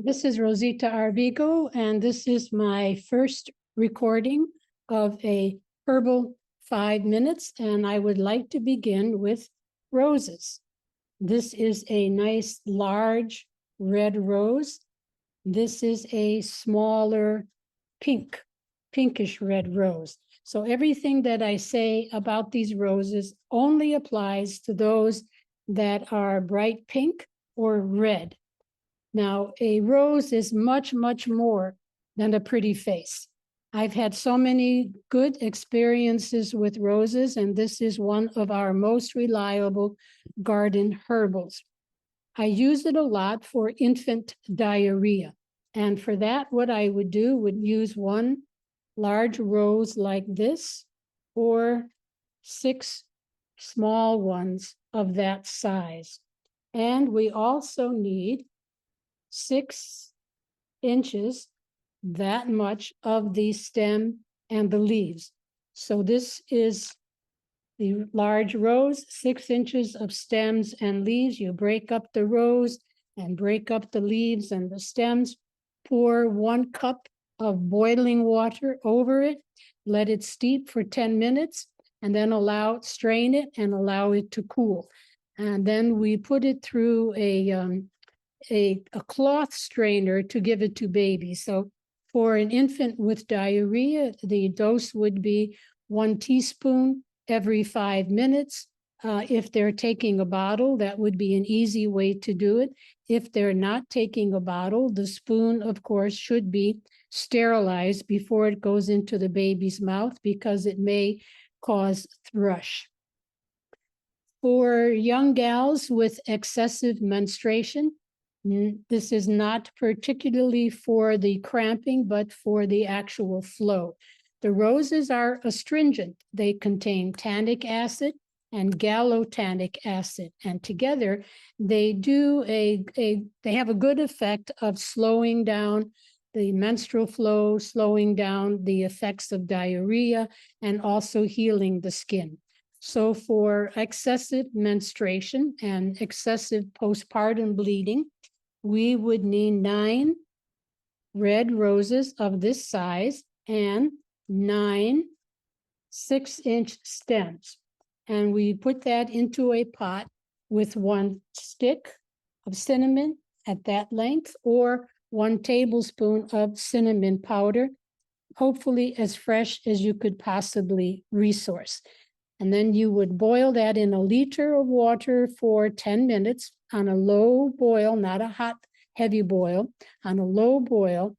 This is Rosita Arvigo, and this is my first recording of a herbal 5 minutes, and I would like to begin with roses. This is a nice, large red rose. This is a smaller pinkish red rose. So everything that I say about these roses only applies to those that are bright pink or red. Now, a rose is much, much more than a pretty face. I've had so many good experiences with roses, and this is one of our most reliable garden herbals. I use it a lot for infant diarrhea. And for that, what I would do would use one large rose like this, or 6 small ones of that size. And we also need 6 inches, that much of the stem and the leaves. So this is the large rose, 6 inches of stems and leaves. You break up the rose and break up the leaves and the stems. Pour 1 cup of boiling water over it. Let it steep for 10 minutes and then strain it and allow it to cool. And then we put it through a cloth strainer to give it to babies. So for an infant with diarrhea, the dose would be 1 teaspoon every 5 minutes. If they're taking a bottle, that would be an easy way to do it. If they're not taking a bottle, the spoon, of course, should be sterilized before it goes into the baby's mouth because it may cause thrush. For young gals with excessive menstruation, this is not particularly for the cramping, but for the actual flow. The roses are astringent. They contain tannic acid and gallotannic acid, and together they do they have a good effect of slowing down the menstrual flow, slowing down the effects of diarrhea, and also healing the skin. So for excessive menstruation and excessive postpartum bleeding, we would need 9 red roses of this size and 9 6-inch stems. And we put that into a pot with 1 stick of cinnamon at that length, or 1 tablespoon of cinnamon powder, hopefully as fresh as you could possibly resource. And then you would boil that in 1 liter of water for 10 minutes on a low boil, not a hot, heavy boil, on a low boil,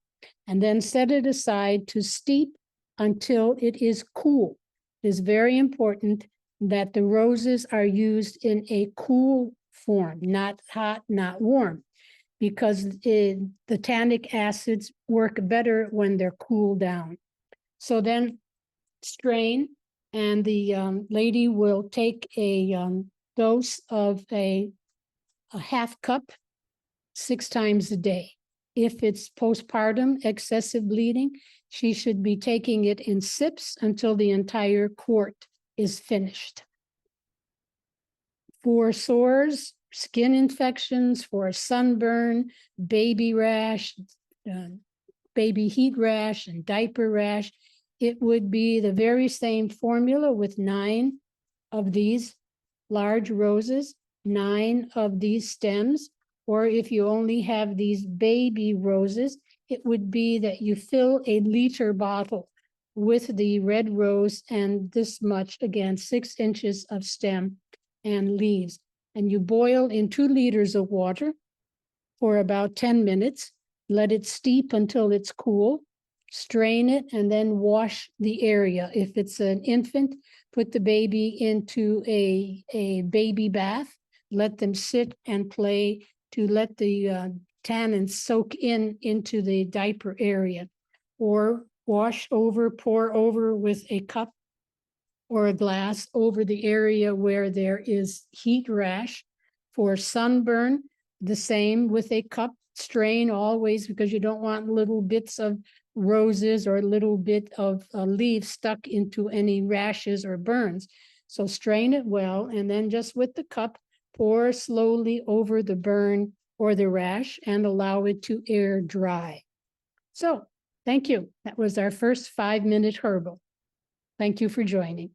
and then set it aside to steep until it is cool. It is very important that the roses are used in a cool form, not hot, not warm, because the tannic acids work better when they're cooled down. So then strain, and the lady will take a dose of a half cup 6 times a day. If it's postpartum excessive bleeding, she should be taking it in sips until the entire quart is finished. For sores, skin infections, for sunburn, baby rash, baby heat rash, and diaper rash, it would be the very same formula with 9 of these large roses, 9 of these stems, or if you only have these baby roses, it would be that you fill a liter bottle with the red rose and this much, again, 6 inches of stem and leaves. And you boil in 2 liters of water for about 10 minutes. Let it steep until it's cool. Strain it and then wash the area. If it's an infant, put the baby into a baby bath. Let them sit and play to let the tannins soak into the diaper area. Or wash over, pour over with a cup or a glass over the area where there is heat rash. For sunburn, the same with a cup. Strain always, because you don't want little bits of roses or a little bit of leaves stuck into any rashes or burns. So strain it well, and then just with the cup, pour slowly over the burn or the rash and allow it to air dry. So thank you. That was our first 5-minute herbal. Thank you for joining.